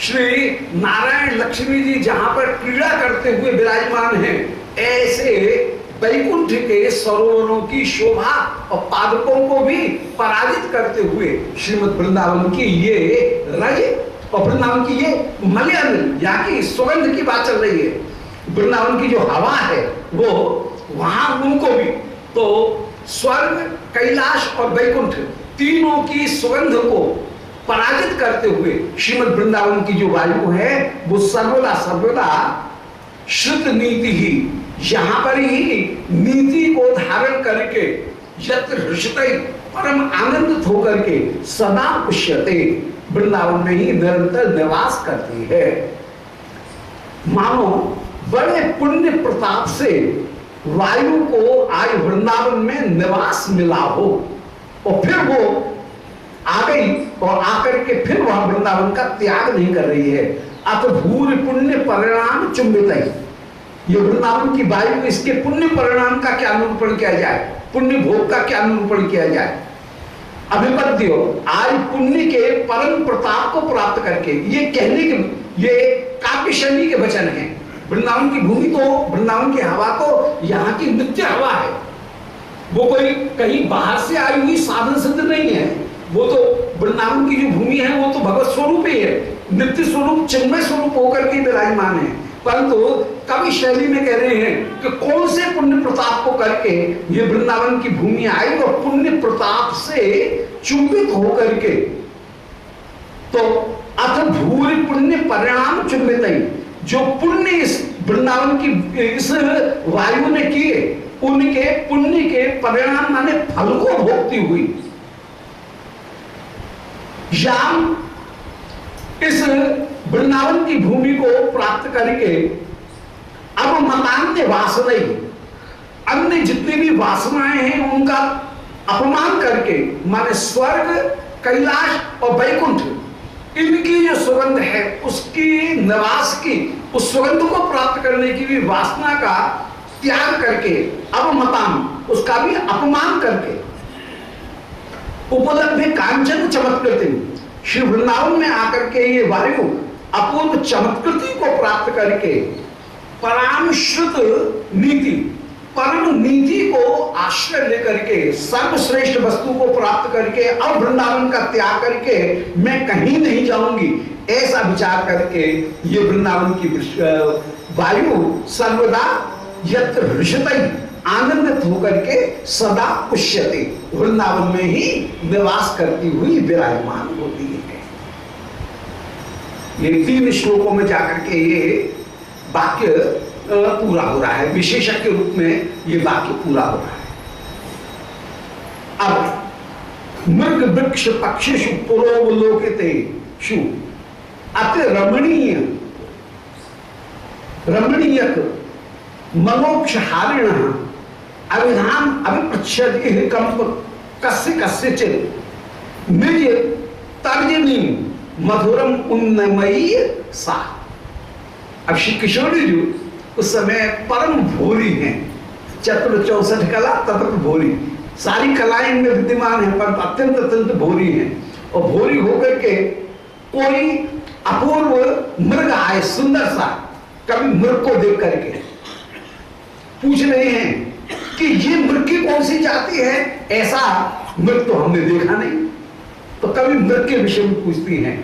श्री नारायण लक्ष्मी जी जहां पर क्रीड़ा करते हुए विराजमान हैं, ऐसे वैकुंठ के सरोवरों की शोभा और पादपों को भी पराजित करते हुए श्रीमद् वृंदावन की ये रज और वृंदावन की ये मलयान यहाँ की सुगंध की बात चल रही है। वृंदावन की जो हवा है वो वहां उनको भी तो स्वर्ग, कैलाश और वैकुंठ तीनों की सुगंध को पराजित करते हुए श्रीमद् वृंदावन की जो वायु है वो सर्वदा सर्वदा शुद्ध नीति ही, यहां पर ही नीति को धारण करके यत्र हृषितै परम आनंदित होकर के सदा पुष्यते वृंदावन में ही निरंतर निवास करती है। मानो बड़े पुण्य प्रताप से वायु को आज वृंदावन में निवास मिला हो और फिर वो आ गई और आकर के फिर वह वृंदावन का त्याग नहीं कर रही है। अत भूरि पुण्य परिणाम चुंबित है, ये वृंदावन की वायु, इसके पुण्य परिणाम का क्या निरूपण किया जाए, पुण्य भोग का क्या निरूपण किया जाए। अभिपद्यो आज पुण्य के परम प्रताप को प्राप्त करके, ये कहने के ये काव्य शैली के वचन हैं। वृंदावन की भूमि तो, वृंदावन की हवा तो यहाँ की नित्य हवा है, वो कोई कहीं बाहर से आई हुई साधन सिद्ध नहीं है। वो तो वृंदावन की जो भूमि है वो तो भगवत स्वरूप ही है, नित्य स्वरूप चिन्मय स्वरूप होकर के विराजमान है। परंतु कवि शैली में कह रहे हैं कि कौन से पुण्य प्रताप को करके ये वृंदावन की भूमि आई और पुण्य प्रताप से चुंबित होकर के, तो अथ भूरि पुण्य परिणाम चुंबित है, जो पुण्य इस वृंदावन की इस वायु ने किए उनके पुण्य के परिणाम माने फल को भोगती हुई याम इस वृंदावन की भूमि को प्राप्त करके अब मतान्य वासना, अन्य जितनी भी वासनाएं हैं उनका अपमान करके, माने स्वर्ग, कैलाश और वैकुंठ, इनकी जो सुगंध है उसकी निवास की, उस सुगंध को प्राप्त करने की भी वासना का त्याग करके, अब मतान उसका भी अपमान करके, उपलब्ध कांचन चमत्कृति, श्री वृंदावन में आकर के ये वायु अपूर्व चमत्कृति को प्राप्त करके परामश्रुत नीति, परम नीति को आश्रय लेकर के सर्वश्रेष्ठ वस्तु को प्राप्त करके अब वृंदावन का त्याग करके मैं कहीं नहीं जाऊंगी, ऐसा विचार करके ये वृंदावन की वायु सर्वदा यत्र हृषितै आनंदित होकर के सदा पुष्यते वृंदावन में ही निवास करती हुई विराजमान होती है। ये 3 श्लोकों में जाकर के ये वाक्य पूरा हो रहा है, विशेषक के रूप में ये वाक्य पूरा हो रहा है। अब मृग वृक्ष पक्षिषु पुरोवलोकिते शु अति रमणीयक मनोक्षहारिण अभिधान अभिप्रच्छति कंप कस्य कस्यचित् निज तर्जनी मधुरम उन्नमयी सा। अब श्री किशोरी जी उस समय परम भोरी हैं, चतुर 64 कला तत्र भोरी, सारी कलाएं इनमें विद्यमान है पर अत्यंत अत्यंत भोरी हैं। और भोरी होकर के कोई अपूर्व मृग आए सुंदर सा, कभी मृग को देख करके पूछ रहे हैं कि ये मृग की कौन सी जाति है, ऐसा मृग तो हमने देखा नहीं। तो कभी मृग के विषय में पूछती हैं।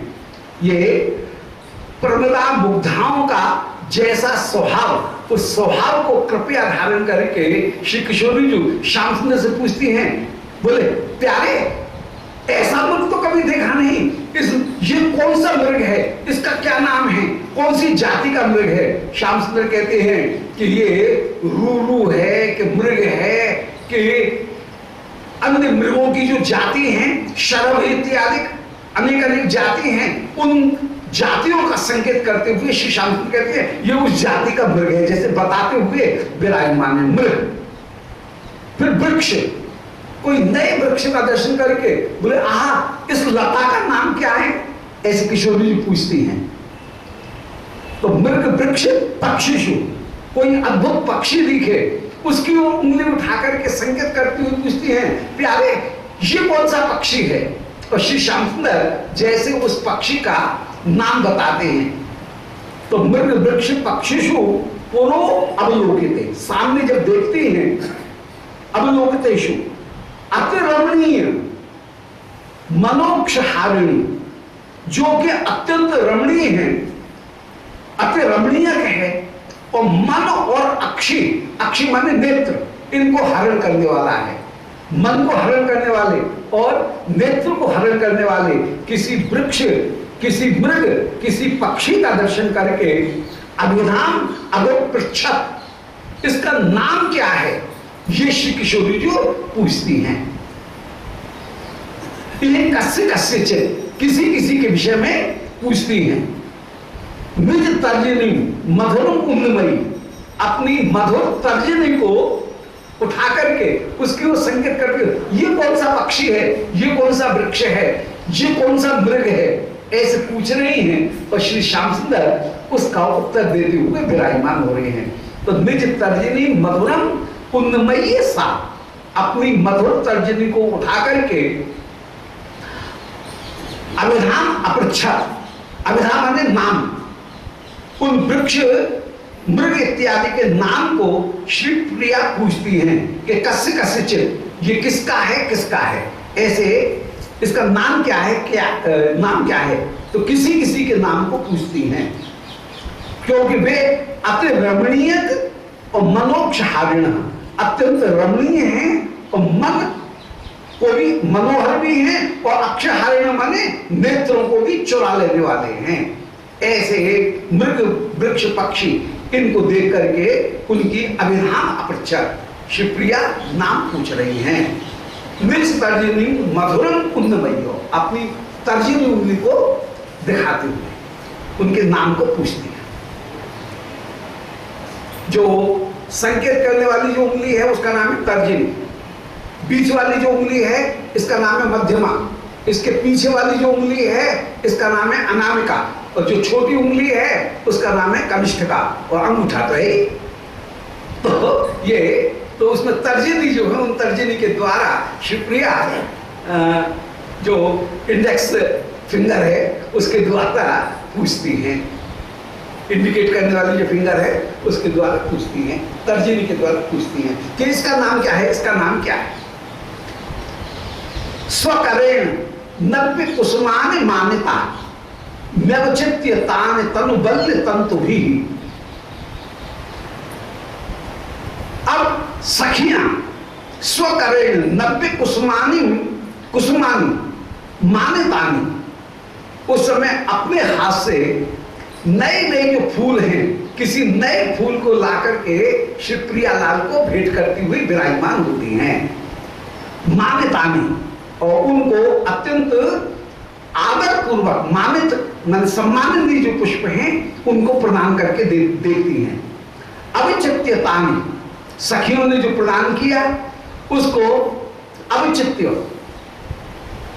ये प्रमदा मुग्धाओं का जैसा स्वभाव, उस स्वभाव को कृपया धारण करके श्री किशोरी जी श्याम सुंदर से पूछती हैं, बोले प्यारे ऐसा मृग तो कभी देखा नहीं, ये कौन सा मृग है, इसका क्या नाम है, कौन सी जाति का मृग है। श्याम सुंदर कहते हैं कि ये रूरू है कि मृग है कि अन्य मृगों की जो जाति हैं, शरभ इत्यादि अनेक अनेक जाति हैं, उन जातियों का संकेत करते हुए श्री श्याम सुंदर कहते हैं ये उस जाति का मृग है, जैसे बताते हुए विराजमान है मृग। फिर वृक्ष, कोई नए वृक्ष का दर्शन करके बोले आहा इस लता का नाम क्या है, ऐसे किशोरी जी पूछती हैं। तो मृग वृक्ष पक्षिषु, कोई अद्भुत पक्षी दिखे उसकी वो उंगली उठा करके संकेत करती हुई पूछती हैं प्यारे ये कौन सा पक्षी है। और श्री श्याम सुंदर जैसे उस पक्षी का नाम बताते हैं। तो मृग वृक्ष पक्षिषु पुरो अवलोकिते, सामने जब देखते हैं अवलोकितेषु अति रमणीय मनोक्ष हारिणी, जो कि अत्यंत रमणीय है, अति रमणीय है, और मन और अक्षी, अक्षी माने नेत्र, इनको हरण करने वाला है। मन को हरण करने वाले और नेत्र को हरण करने वाले किसी वृक्ष, किसी मृग, किसी पक्षी का दर्शन करके अभिधाम अगो पृच्छत, इसका नाम क्या है, ये श्री किशोरी जो पूछती हैं। इन्हें कस्य कस्य चित, किसी किसी के विषय में पूछती हैं। निज तर्जनी मधुरम उन्नमयी, अपनी मधुर तर्जनी को उठा करके उसकी वो संकेत करके, ये कौन सा पक्षी है, ये कौन सा वृक्ष है, ये कौन सा मृग है, ऐसे पूछ रही हैं। और श्री श्याम सुंदर उसका उत्तर देते हुए विराजमान हो रहे हैं। तो निज तर्जनी मधुरम उन्नमयी सा, अपनी मधुर तर्जनी को उठा करके अभिधाम अपृच्छत, अभिधाम माने नाम, उन वृक्ष मृग इत्यादि के नाम को श्री प्रिया पूछती हैं कि कस्य कस्य चित, ये किसका है, किसका है, ऐसे इसका नाम क्या है, क्या नाम क्या है। तो किसी किसी के नाम को पूछती हैं, क्योंकि वे अति रमणीय और मनोक्ष हारिण, अत्यंत रमणीय हैं और मन को भी मनोहर भी हैं, और अक्षहारिण माने नेत्रों को भी चुरा लेने वाले हैं। ऐसे मृग वृक्ष पक्षी, इनको देख करके उनकी अभिधाम अपृच्छत शिवप्रिया नाम पूछ रही हैं। निज तर्जनी मधुरम उन्नमयी, अपनी तर्जनी उंगली को दिखाते हुए उनके नाम को पूछती है। जो संकेत करने वाली जो उंगली है उसका नाम है तर्जनी, बीच वाली जो उंगली है इसका नाम है मध्यमा, इसके पीछे वाली जो उंगली है इसका नाम है अनामिका, और जो छोटी उंगली है उसका नाम है कनिष्ठिका, और अंगूठा तो है। तो ये तो उसमें तर्जनी जो है, उन तर्जनी के द्वारा शिवप्रिया जो इंडेक्स फिंगर है उसके द्वारा पूछती हैं, इंडिकेट करने वाली जो फिंगर है उसके द्वारा पूछती हैं, तर्जनी के द्वारा पूछती हैं कि इसका नाम क्या है, इसका नाम क्या है। स्वकरेण नव्य कुसुमान मान्यता व्यवचित्य तान तनु बल्य तंतु भी। अब सखियां स्वकरेण नव्य कुसुमानी कुसुमानी मान्यतानी, उस समय अपने हाथ से नए नए जो फूल हैं, किसी नए फूल को ला करके शिवप्रिया लाल को भेंट करती हुई विराजमान होती हैं। मान्यतानी, और उनको अत्यंत आदर पूर्वक मानित मान सम्मानित जो पुष्प हैं उनको प्रदान करके देखती हैं। अविचित्यतानी, सखियों ने जो प्रदान किया उसको अविचित्य,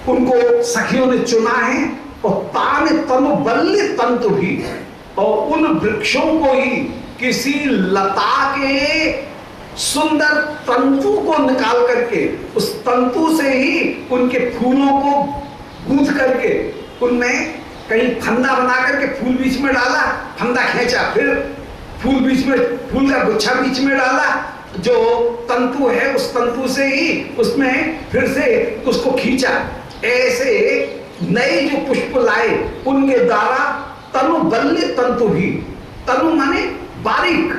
उनको सखियों ने चुना है, और तान तनु बल्य तंतु भी, और उन वृक्षों को ही किसी लता के सुंदर तंतु को निकाल करके, उस तंतु से ही उनके फूलों को गूंथ करके उनमें कहीं फंदा बना करके फूल बीच में डाला, फंदा खींचा, फिर फूल बीच में, फूल का गुच्छा बीच में डाला, जो तंतु है उस तंतु से ही उसमें फिर से उसको खींचा। ऐसे नए जो पुष्प लाए उनके द्वारा तनु बल्य तंतु भी, तनु माने बारीक,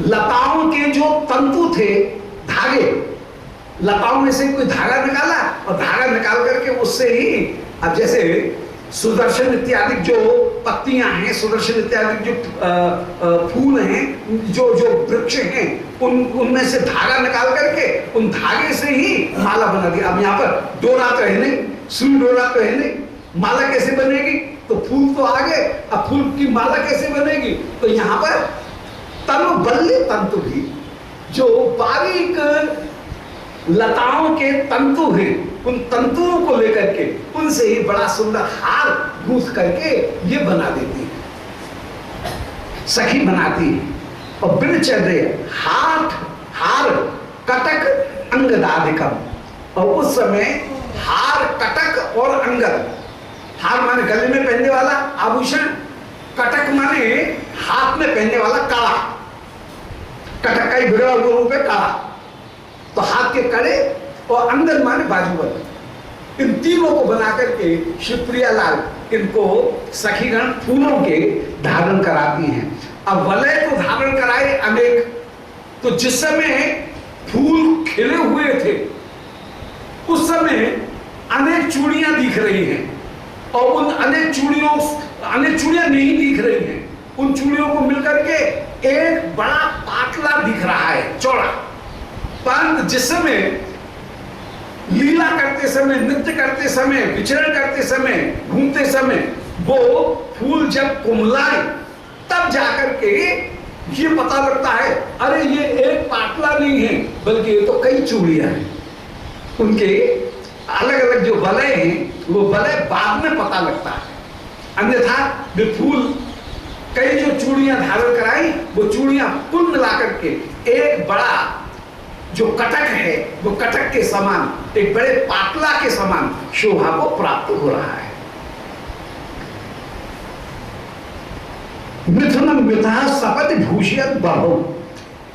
लताओं के जो तंतु थे, धागे, लताओं में से कोई धागा निकाला और धागा निकाल करके उससे ही, अब जैसे सुदर्शन इत्यादि जो पत्तियां हैं, सुदर्शन इत्यादि जो फूल हैं, जो जो वृक्ष हैं, उनमें से धागा निकाल करके उन धागे से ही माला बना दी। अब यहाँ पर डोरा तो है नहीं, सुई डोरा तो है नहीं, माला कैसे बनेगी, तो फूल तो आ गए, अब फूल की माला कैसे बनेगी, तो यहाँ पर तनु बल्य तंतु भी, जो बारीक लताओं के तंतु हैं, उन तंतुओं को लेकर के उनसे ही बड़ा सुंदर हार गूंथ करके ये बना देती है, सखी बनाती है। और बिन चढ़े हार कटक अंगदाधिकम, और उस समय हार कटक और अंगद, हार माने गले में पहनने वाला आभूषण, कटक माने हाथ में पहनने वाला कड़ा। कटक का ही बिगड़ा हुआ रूप है कड़ा। तो हाथ के कड़े और अंदर माने बाजूबंद, इन तीनों को बना करके श्री प्रियालाल इनको सखीगण फूलों के धारण कराती हैं। अब वलय तो धारण कराए अनेक, तो जिस समय फूल खिले हुए थे उस समय अनेक चूड़ियां दिख रही हैं, और उन अनेक चूड़ियां नहीं दिख रही हैं। उन चूड़ियों को मिलकर के एक बड़ा पाटला दिख रहा है, चौड़ा। परंतु जिस समय लीला करते समय, नृत्य करते समय, विचरण करते समय, घूमते समय वो फूल जब कुमलाए तब जाकर के ये पता लगता है, अरे ये एक पाटला नहीं है बल्कि ये तो कई चूड़ियां हैं। उनके अलग अलग जो वलय हैं वो वलय बाद में पता लगता है। अन्यथा वे फूल कई जो चूड़ियां धारण कराई वो चूड़ियां कुल मिलाकर के एक बड़ा जो कटक है वो कटक के समान, एक बड़े पाटला के समान शोभा को प्राप्त हो रहा है। मिथुनम मिथा सपति भूषियत बाहु।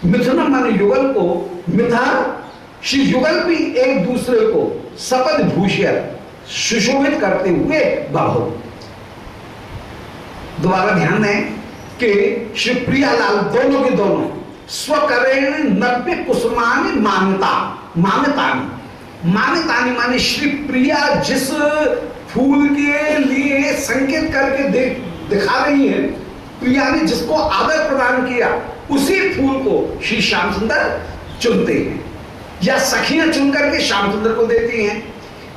मिथुनम माने युगल को, मिथा श्री युगल भी एक दूसरे को सपद भूषियत सुशोभित करते हुए बाहु। दोबारा ध्यान दें कि श्री प्रियालाल दोनों के दोनों स्वकरेण नव्य कुसुमानि मान्यतानि माने श्री प्रिया जिस फूल के लिए संकेत करके दिखा रही है, प्रिया ने जिसको आदर प्रदान किया उसी फूल को श्री श्याम सुंदर चुनते हैं, या सखियां चुन करके श्याम सुंदर को देती हैं।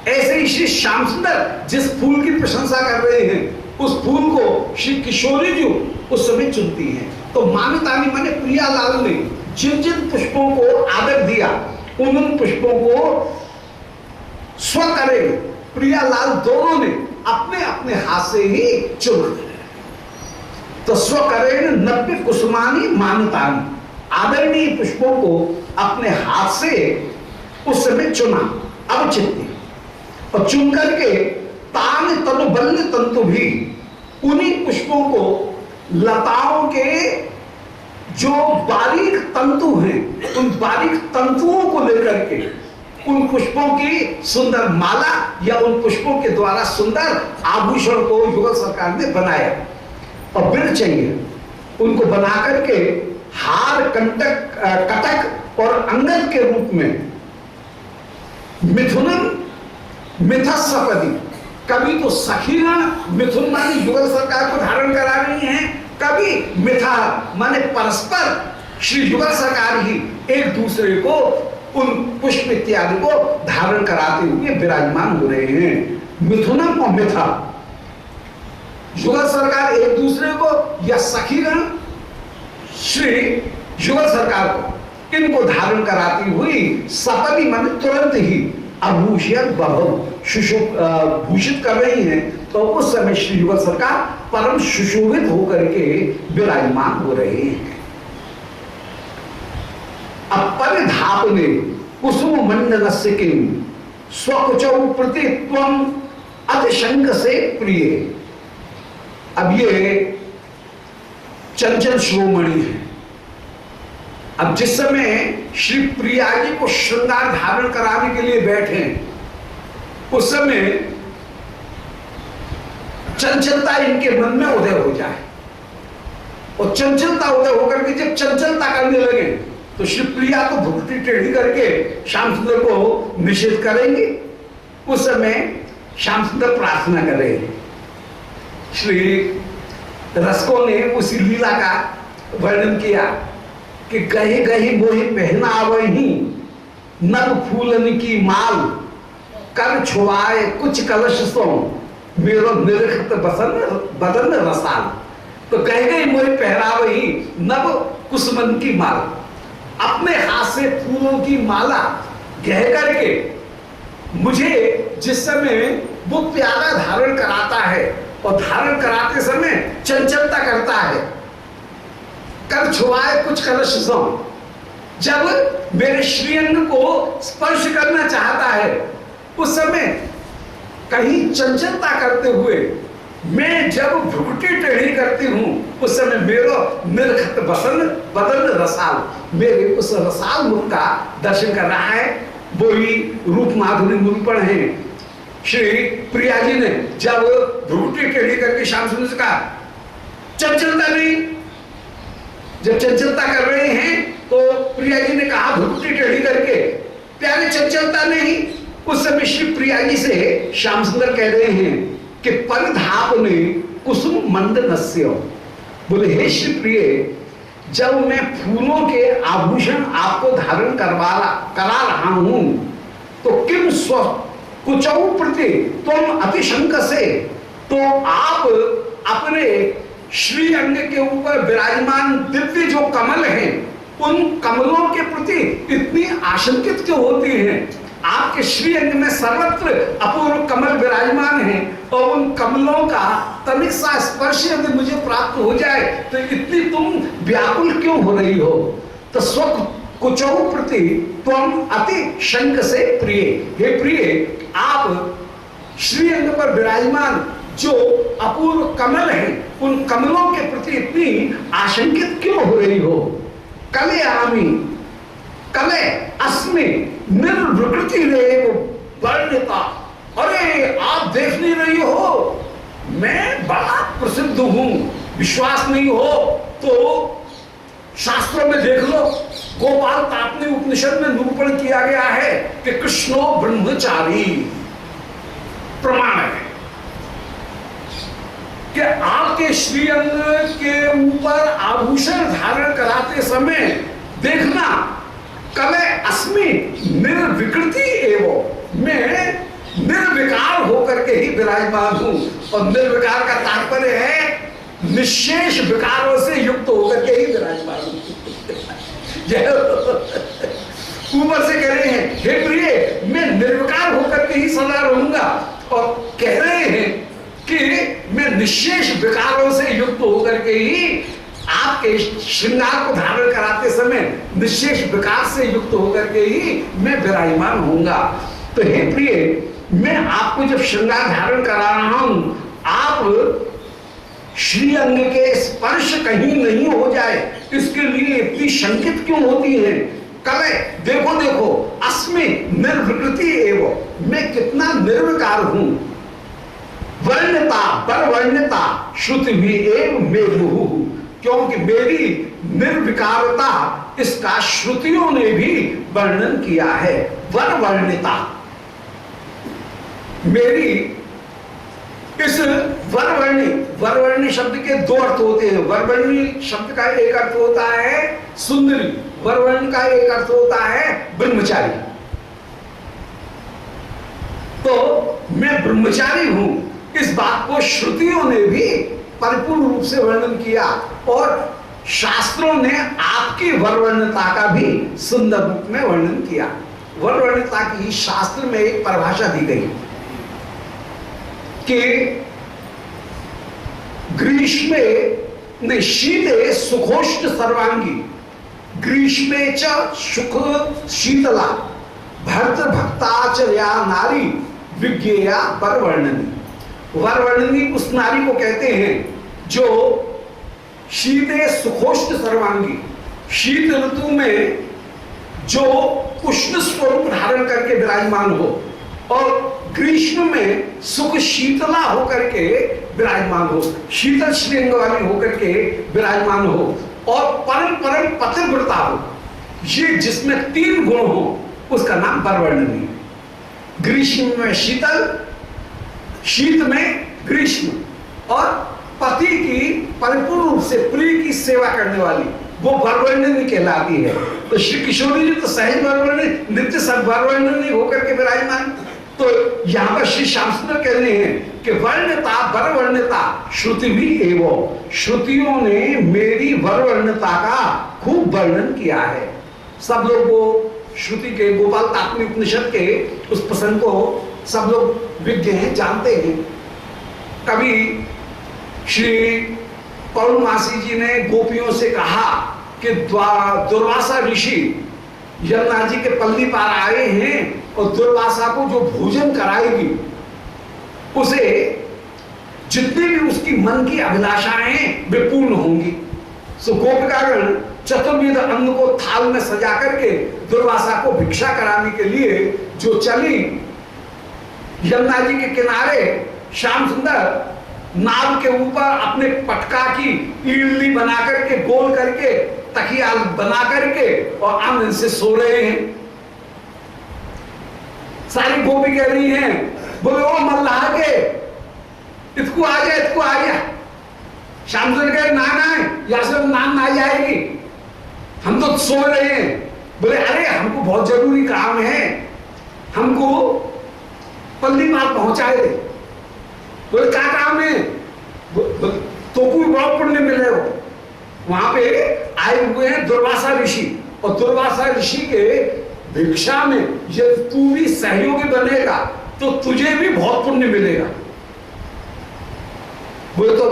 ऐसे ही श्री श्याम सुंदर जिस फूल की प्रशंसा कर रहे हैं उस फूल को श्री किशोरी जी उस समय चुनती हैं। तो मान्यतानि माने प्रियालाल ने जिन जिन पुष्पों को आदर दिया उन पुष्पों को स्वकरे प्रियालाल दोनों ने अपने अपने हाथ से ही चुना। तो स्वकरेण नव्य कुसुमानि मान्यतानि, आदरणीय पुष्पों को अपने हाथ से उस समय चुना अवचित्य, और चुन करके तान तनुबल्ल तंतु भी, उन्हीं पुष्पों को लताओं के जो बारीक तंतु हैं उन बारीक तंतुओं को लेकर के उन पुष्पों की सुंदर माला या उन पुष्पों के द्वारा सुंदर आभूषण को युगल सरकार ने बनाया। और बिर चाहिए उनको बना करके हार, कंटक, कटक और अंगद के रूप में मिथुनम मिथा सपदी, कभी तो सखीगण मिथुन माने युगल सरकार को धारण करा रही हैं, कभी मिथा माने परस्पर श्री युगल सरकार ही एक दूसरे को उन पुष्प इत्यादि को धारण कराते हुए विराजमान हो रहे हैं। मिथुनम और मिथा, युगल सरकार एक दूसरे को या सखीगण श्री युगल सरकार को इनको धारण कराती हुई सपदी माने तुरंत ही अभूषित बहु भूषित कर रही हैं। तो उस समय श्री युगल सरकार परम सुशोभित होकर के विराजमान हो रहे हैं। अब परिधापने कुसुम मंडल से किम स्वकुचौ प्रतित्वम अतिशंक से प्रिय। अब ये चंचल शिरोमणि है। अब जिस समय श्री प्रिया जी को श्रृंगार धारण कराने के लिए बैठे उस समय चंचलता इनके मन में उदय हो जाए, और चंचलता उदय होकर के जब चंचलता करने लगे तो श्री प्रिया को भुगती टेढ़ी करके श्याम सुंदर को निषेध करेंगे। उस समय श्याम सुंदर प्रार्थना करेंगे। श्री रसकों ने उसी लीला का वर्णन किया कि गहे गहे मोहि पहनावही नव फूलन की माल, कर छुआए कुछ कलश सो मेरो निरखत बदन रसाल। तो कह गई मोहि पहरावही नव कुसुमन की माल, अपने हाथ से फूलों की माला गह करके मुझे जिस समय वो प्याला धारण कराता है और धारण कराते समय चंचलता करता है, कर छुआए कुछ कलश सो, जब मेरे श्रीअंग को स्पर्श करना चाहता है उस समय कहीं चंचलता करते हुए मैं जब भ्रुकुटी टेढ़ी करती हूं उस समय मेरा निर्खत बदन रसाल, मेरे उस रसाल मुख का दर्शन कर रहा है। वही रूप माधुरी निरूपण है। श्री प्रिया जी ने जब भ्रुकुटी टेढ़ी करके श्याम सुंदर से कहा चंचलता नहीं, जब चंचलता कर रहे हैं तो प्रिया जी ने कहा भ्रुकुटी टेढ़ी करके प्यारे चंचलता नहीं। उस समय श्री प्रिया जी से श्याम सुंदर कह रहे हैं कि परिधाप ने कुसुम मंद नस्य, बोले हे श्री प्रिय, जब मैं फूलों के आभूषण आपको धारण करा रहा हूं तो किम स्व कुचौ प्रति तुम अतिशंक से, तो आप अपने श्री अंग के ऊपर विराजमान दिव्य जो कमल हैं उन कमलों के प्रति इतनी आशंकित क्यों होती हैं? आपके श्री अंग में सर्वत्र अपूर्व कमल विराजमान है और उन कमलों का तनिक सा स्पर्श यदि मुझे प्राप्त हो जाए तो इतनी तुम व्याकुल क्यों हो रही हो? तो स्व कुचौ प्रति तुम अति शंक से प्रिय, हे प्रिय, आप श्री अंग पर विराजमान जो अपूर्व कमल हैं उन कमलों के प्रति इतनी आशंकित क्यों हो रही हो? कले आमी कले अस्मि निर्विकृति रेव वर्णिता, अरे आप देख नहीं रही हो मैं बड़ा प्रसिद्ध हूं, विश्वास नहीं हो तो शास्त्रों में देख लो। गोपाल तापनी उपनिषद में निरूपण किया गया है कि कृष्णो ब्रह्मचारी, प्रमाण है कि आपके श्रीअंग के ऊपर आभूषण धारण कराते समय देखना कले अस्मि निर्विकृति एवं, मैं निर्विकार होकर के ही विराजमान हूं। और निर्विकार का तात्पर्य है निशेष विकारों से युक्त होकर के ही विराजमान हूं। ऊपर से कह रहे हैं हे प्रिय, मैं निर्विकार होकर के ही सदा रहूंगा, और कह रहे हैं कि मैं निशेष विकारों से युक्त होकर के ही आपके श्रृंगार को धारण कराते समय निशेष विकार से युक्त होकर के ही मैं विराजमान होऊंगा। तो हे प्रिय, मैं आपको जब श्रृंगार धारण करा रहा हूं, आप श्री अंग के स्पर्श कहीं नहीं हो जाए इसके लिए इतनी शंकित क्यों होती है? कले देखो देखो अस्मि निर्विकृति एवं, मैं कितना निर्विकार हूं। वर्णता पर वर्णता श्रुति भी एवं मेघु, क्योंकि मेरी निर्विकारता इसका श्रुतियों ने भी वर्णन किया है। वर वर्णिता, मेरी इस वरवर्णी, वरवर्णी शब्द के दो अर्थ होते हैं। वरवर्णी शब्द का एक अर्थ होता है सुंदरी, वरवर्णी का एक अर्थ होता है ब्रह्मचारी। तो मैं ब्रह्मचारी हूं, इस बात को श्रुतियों ने भी परिपूर्ण रूप से वर्णन किया और शास्त्रों ने आपकी वरवर्णता का भी सुंदर रूप में वर्णन किया। वरवर्णता की शास्त्र में एक परिभाषा दी गई कि ग्रीष्मे शीते सुखोष्ण सर्वांगी, ग्रीष्मे च सुख शीतला, भर्त भक्ताचर्या नारी विज्ञेया वरवर्णनी। वरवर्णनी उस नारी को कहते हैं जो शीते सुखोष्ण सर्वांगी, शीत ऋतु में जो उष्ण स्वरूप धारण करके विराजमान हो और ग्रीष्म में सुख शीतला होकर के विराजमान हो, शीतल श्रीअंग वाली होकर के विराजमान हो और परम परम पतिव्रता हो। ये जिसमें तीन गुण हो उसका नाम वरवर्णनी। ग्रीष्म में शीतल, शीत में ग्रीष्म और पति की परिपूर्ण रूप से प्रिय की सेवा करने वाली, वो वरवर्णनी कहलाती है। तो श्री किशोरी जी तो सहज वरवर्णनी, नित्य सब वरवर्णनी होकर के विराजमान। तो यहां पर श्री श्याम सुंदर कह रहे हैं कि वर्णता वरवर्णता श्रुति भी एवं, श्रुतियों ने मेरी वरवर्णता का खूब वर्णन किया है। सब लोग वो श्रुति के गोपाल तात्मी उपनिषद के उस प्रसंग को सब लोग विज्ञ हैं, जानते हैं। कभी श्री पौर्णमासी जी ने गोपियों से कहा कि दुर्वासा ऋषि यमुना जी के पल्ली पार आए हैं और दुर्वासा को जो भोजन कराएगी उसे जितनी भी उसकी मन की अभिलाषाएं वे पूर्ण होंगी। सो गोपिकागण चतुर्विध अन्न को थाल में सजा करके दुर्वासा को भिक्षा कराने के लिए जो चली, यमुना जी के किनारे श्याम सुंदर नाव के ऊपर अपने पटका की ईडली बना करके गोल करके तकिया बना करके और आनंद से सो रहे हैं। सारी गोपी कह रही हैं, बोले ओ मल्लाह के इसको आ जा, इसको आ जा। श्याम सुंदर कह ना ना या से नाम आ जाएगी, हम तो सो रहे हैं। बोले अरे हमको बहुत जरूरी काम है, हमको पल्ली माल पहुंचाए दे। बोले क्या काम है? तो कोई बड़ा पुण्य मिले हो। वहां पे आए हुए हैं दुर्वासा ऋषि, और दुर्वासा ऋषि के भिक्षा में यदि तू भी सहयोगी बनेगा तो तुझे भी बहुत पुण्य मिलेगा। बोले तो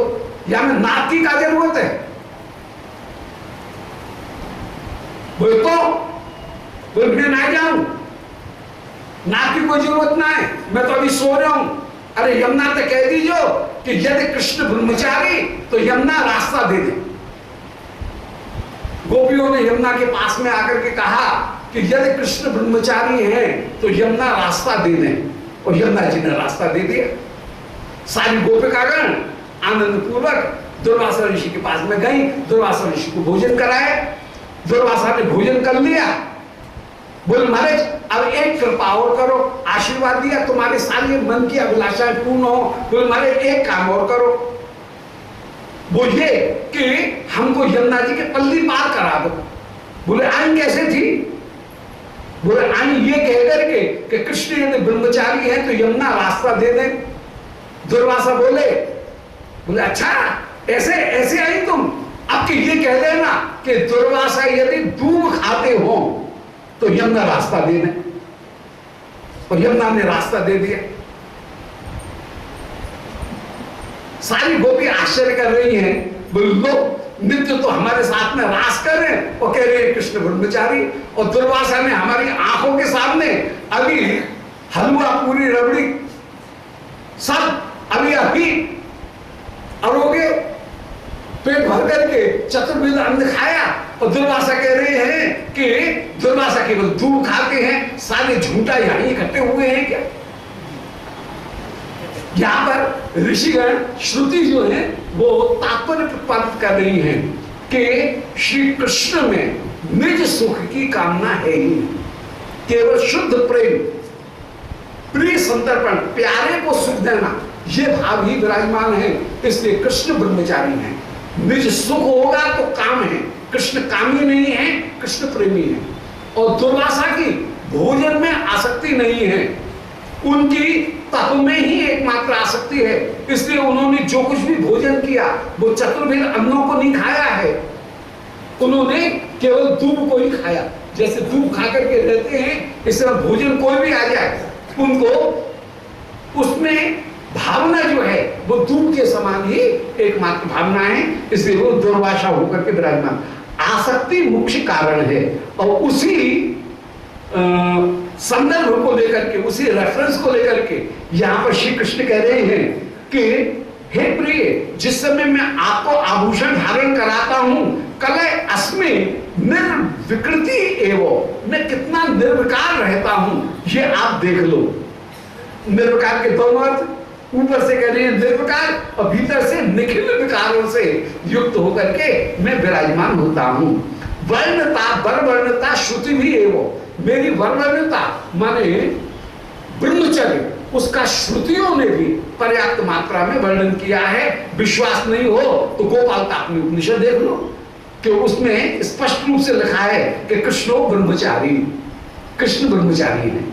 या में नाक की क्या जरूरत है? बोले तो बोले मैं ना जाऊं, नाक की कोई जरूरत ना है, मैं तो अभी सो रहा हूं। अरे यमुना तो कह दीजिए कि यदि कृष्ण ब्रह्मचारी तो यमुना रास्ता दे दे। गोपियों ने यमुना के पास में आकर के कहा कि यदि कृष्ण ब्रह्मचारी हैं तो यमुना रास्ता दे दें, और यमुना जी ने रास्ता दे दिया। सारी गोपिकागण आनंद पूर्वक दुर्वासा ऋषि के पास में गई, दुर्वासा ऋषि को भोजन कराए। दुर्वासा ने भोजन कर लिया। बोले महाराज अब एक कृपा और करो, आशीर्वाद दिया तुम्हारे सारे मन की अभिलाषाएं पूर्ण हो। बोले महाराज एक काम और करो, वो ये कि हमको यमुना जी के पल्ली पार करा दो। बोले आइन कैसे थी? बोले आइन ये कह करके कि कृष्ण यदि ब्रह्मचारी है तो यमुना रास्ता दे दे। दुर्वासा बोले अच्छा ऐसे ऐसे आई तुम? अब कि ये कह देना कि दुर्वासा यदि दूध खाते हो तो यमुना रास्ता दे दें, और यमुना ने रास्ता दे दिया। सारी गोपी आश्चर्य कर रही हैं, बोले लोग नित्य तो हमारे साथ में रास कर रहे हैं और कह रहे हैं कृष्ण ब्रह्मचारी, और दुर्वासा ने हमारी आंखों के सामने अभी हलवा पूरी रबड़ी सब अभी अभी अरोगे पेट भर करके चतुर्विध अन्न खाया, और दुर्वासा कह रहे हैं कि दुर्वासा केवल दूध खाते हैं, सारे झूठा यहां इकट्ठे हुए हैं क्या? यहां पर ऋषिगण श्रुति जो है वो तात्पर्य प्रतिपादित कर रही हैं कि श्री कृष्ण में निज सुख की कामना है ही, केवल शुद्ध प्रेम, प्रिय संतर्पण, प्यारे को सुख देना, ये भाव ही विराजमान है। इसलिए कृष्ण ब्रह्मचारी हैं। निज सुख होगा तो काम है, कृष्ण कामी नहीं है, कृष्ण प्रेमी है। और दुर्वासा की भोजन में आसक्ति नहीं है, उनकी तप में ही एकमात्र आसक्ति है। इसलिए उन्होंने जो कुछ भी भोजन किया वो चतुर्विध अन्नों को नहीं खाया है, उन्होंने केवल दूध को ही खाया। जैसे दूध खा करके रहते हैं, इस तरह भोजन कोई भी आ जाए उनको उसमें भावना जो है वो दूध के समान ही एकमात्र भावना है। इसलिए वो दुर्वासा होकर के विराजमान। आसक्ति मुख्य कारण है, और उसी संदर्भ को लेकर के, उसी रेफरेंस को लेकर के यहां पर श्री कृष्ण कह रहे हैं कि हे प्रिय, जिस समय मैं आपको आभूषण धारण कराता हूं, कलय अस्मि निर्विकृति एवं, मैं कितना निर्विकार रहता हूं ये आप देख लो। निर्विकार के दोनों अर्थ, ऊपर से कह रहे हैं निर्विकार और भीतर से निखिल विकारों से युक्त होकर के मैं विराजमान होता हूं। वर्णता बरवर्णता श्रुति भी एवं, मेरी वर्णता माने ब्रह्मचर्य, उसका श्रुतियों ने भी पर्याप्त मात्रा में वर्णन किया है। विश्वास नहीं हो तो गोपाल का अपनी उपनिषद देख लो कि उसमें स्पष्ट रूप से लिखा है कि कृष्णो ब्रह्मचारी, कृष्ण ब्रह्मचारी है।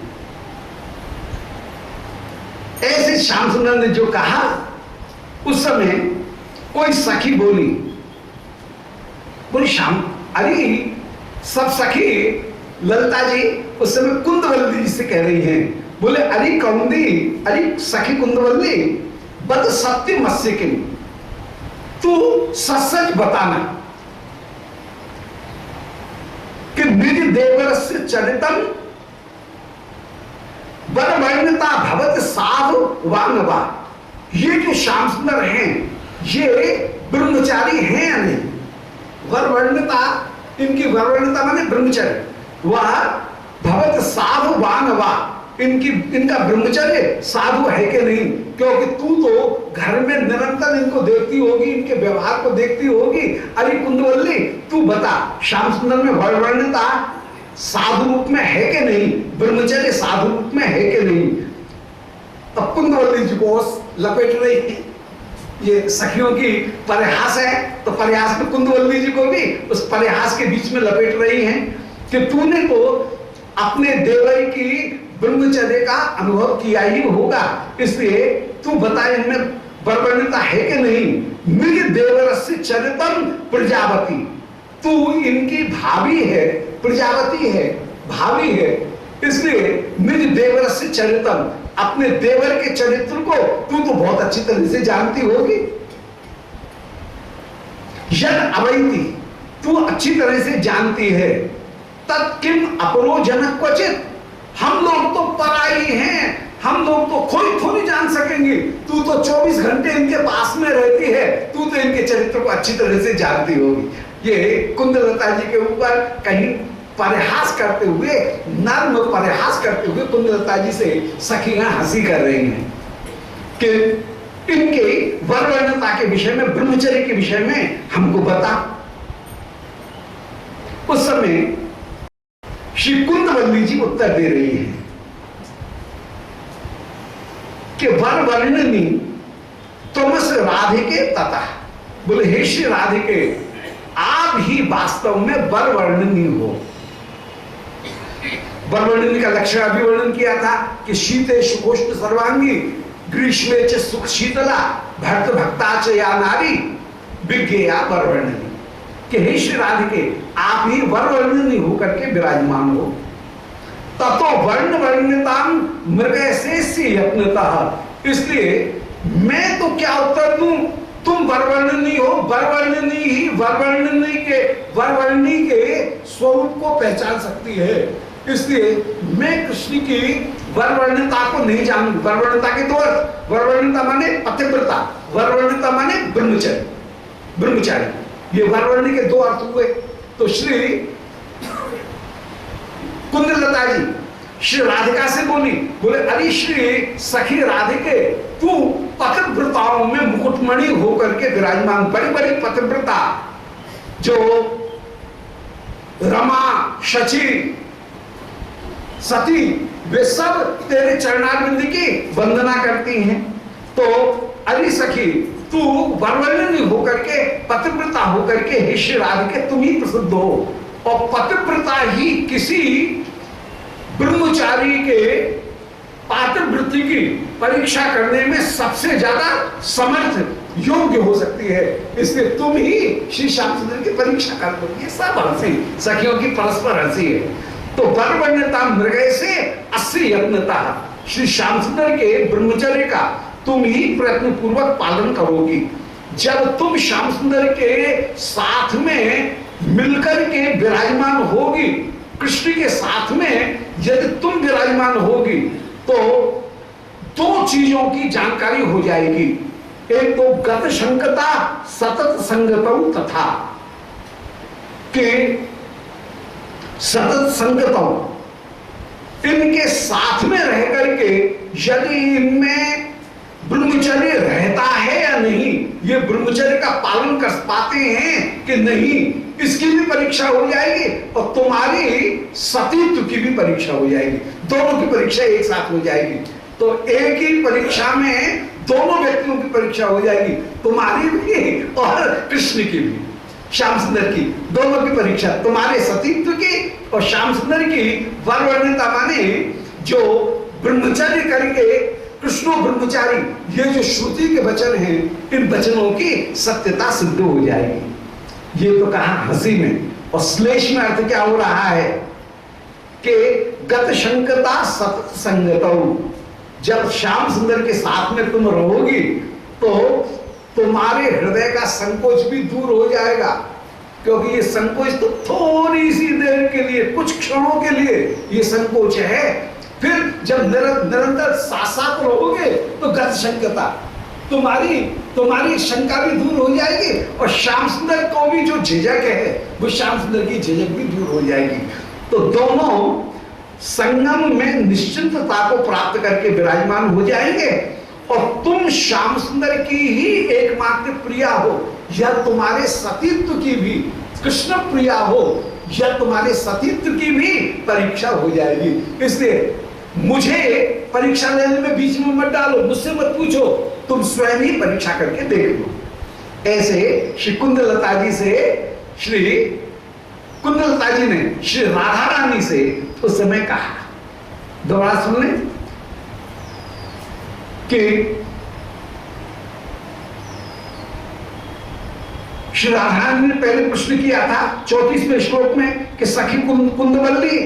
ऐसे श्याम सुंदर ने जो कहा, उस समय कोई सखी बोली श्याम, अरे सब सखी ललिता जी उस समय कुंदवल्ली जी से कह रही हैं, बोले अरे कौंदी, अरे सखी कुंदवल्ली, बद सत्य मत्स्य किम, तू सच बताना कि निज देवर से चरितम वर वर्णता भवत साधु वांगवा, ये जो श्याम सुंदर हैं ये ब्रह्मचारी हैं या नहीं? वर वर्णता, इनकी वर वर्णता माने ब्रह्मचर्य, वह भवत साधु वांगवा, इनका ब्रह्मचर्य साधु है कि नहीं? क्योंकि तू तो घर में निरंतर इनको देखती होगी, इनके व्यवहार को देखती होगी। अरे कुंदवल्ली तू बता, श्याम सुंदर में वर्णता साधु रूप में है कि नहीं? ब्रह्मचर्य साधु रूप में है कि नहीं? अब कुंदवल्ली जी को लपेट रही है, ये सखियों की परिहास है, तो परिहास में कुंदवल्ली जी को भी उस परिहास के बीच में लपेट रही हैं कि तूने तो अपने देवर की ब्रह्मचर्य का अनुभव किया ही होगा, इसलिए तू बता इनमें वर्णता है कि नहीं? मृग देवरस्य चरितम प्रजावती, तू इनकी भाभी है, प्रजावती है, भाभी है, इसलिए मृग देवरस्य चरितम, अपने देवर के चरित्र को तू तो बहुत अच्छी तरह से जानती होगी। यद अवैती, तू अच्छी तरह से जानती है। तत्किम अपरो जनक क्वचित, हम लोग तो पराई हैं, हम लोग तो कोई थोड़ी जान सकेंगे, तू तो 24 घंटे इनके पास में रहती है, तू तो इनके चरित्र को अच्छी तरह से जानती होगी। ये कुंदलता जी के ऊपर कहीं परिहास करते हुए, नर्म परिहास करते हुए कुंदलता जी से सखियां हंसी कर रही हैं कि इनके वर्णता के विषय में, ब्रह्मचर्य के विषय में हमको बता। उस समय श्री कुंदवल्ली जी उत्तर दे रही हैं कि वर वर्णनी तुमस राधिके तथा, बोले हे श्री राधिके आप ही वास्तव में वर वर्णनी हो। वर वर्णनी का लक्षण अभी वर्णन किया था कि शीते सुकोष्ण सर्वांगी, ग्रीष्मे च सुख शीतला, भक्त भक्ता च या नारी, विज्ञेया वर वर्णनी, कि हे श्री राधिके आप ही वर वर्णनी होकर के विराजमान हो। ततो वर्ण वर्णताम मृगय से यत्नतः, इसलिए मैं तो क्या उत्तर दूं, तुम वरवर्णनी हो, वरवर्णनी ही वरवर्णी के स्वरूप को पहचान सकती है, इसलिए मैं कृष्ण की वरवर्णता को नहीं जानूं। वरवर्णता के दो अर्थ, वरवर्णता माने पतिव्रता, वरवर्णता माने ब्रह्मचर्य, ब्रह्मचारी, ये वरवर्णी के दो अर्थ हुए। तो श्री कुंदलता जी श्री राधिका से बोली, बोले अरे श्री सखी राधिके तू पतिव्रताओं में मुकुटमणि होकर के विराजमान, बड़ी बड़ी पतिव्रता जो रमा, शची, सती, वे सब तेरे चरणारविंद की वंदना करती हैं। तो अरे सखी तू वरवर्णनी होकर के, पतिव्रता होकर के हे श्री राधिके तुम ही प्रसिद्ध हो, और पतिव्रता ही किसी ब्रह्मचारी के पातिव्रति की परीक्षा करने में सबसे ज्यादा समर्थ योग्य हो सकती है, इसलिए तुम ही श्री श्याम सुंदर की परीक्षा कर दो। ये सब हंसी, सखियों की परस्पर हंसी है। तो वरवर्णता मृगय से अस्सी यत्नता, श्री श्याम सुंदर के ब्रह्मचर्य का तुम ही प्रयत्न पूर्वक पालन करोगी। जब तुम श्याम सुंदर के साथ में मिलकर के विराजमान होगी, कृष्ण के साथ में यदि तुम विराजमान होगी तो दो चीजों की जानकारी हो जाएगी। एक तो गत शंकता सतत संगतौ तथा, के सतत संगतौ, इनके साथ में रह करके यदि इनमें ब्रह्मचर्य रहता है या नहीं, ये ब्रह्मचर्य का पालन कर पाते हैं कि नहीं, इसकी भी परीक्षा हो जाएगी और तुम्हारी सतीत्व की भी परीक्षा हो जाएगी। दोनों की परीक्षा एक साथ हो जाएगी। तो एक ही परीक्षा में दोनों व्यक्तियों की परीक्षा हो जाएगी, तुम्हारी भी और कृष्ण की भी, श्याम सुंदर की, दोनों की परीक्षा, तुम्हारे सतीत्व की और श्याम सुंदर की वरवर्णता माने जो ब्रह्मचर्य करके कृष्णो ब्रह्मचारी, ये जो श्रुति के वचन हैं, इन वचनों की सत्यता सिद्ध हो जाएगी। ये तो कहा हंसी में, और श्लेष में अर्थ क्या हो रहा है कि गत शंकता सतत संगतौ, जब श्याम सुंदर के साथ में तुम रहोगी तो तुम्हारे हृदय का संकोच भी दूर हो जाएगा, क्योंकि ये संकोच तो थोड़ी सी देर के लिए, कुछ क्षणों के लिए ये संकोच है, फिर जब निरंतर साथ साथ रहोगे तो गत शंकता, तुम्हारी शंका भी दूर हो जाएगी, और श्याम सुंदर को भी जो झिझक है वो श्याम सुंदर की झिझक भी दूर हो जाएगी। तो दोनों संगम में निश्चिंतता को प्राप्त करके विराजमान हो जाएंगे, और तुम श्याम सुंदर की ही एकमात्र प्रिया हो, या तुम्हारे सतीत्व की भी कृष्ण प्रिया हो, या तुम्हारे सतीत्व की भी परीक्षा हो जाएगी। इसलिए मुझे परीक्षा लेने में बीच में मत डालो, मुझसे मत पूछो, तुम स्वयं ही परीक्षा करके देख लो। ऐसे श्री कुंदलता जी से श्री कुंदलता जी ने श्री राधा रानी से उस समय कहा, दोबारा सुन लें कि श्री राधा रानी ने पहले प्रश्न किया था 34वें श्लोक में कि सखी कुंदवल्ली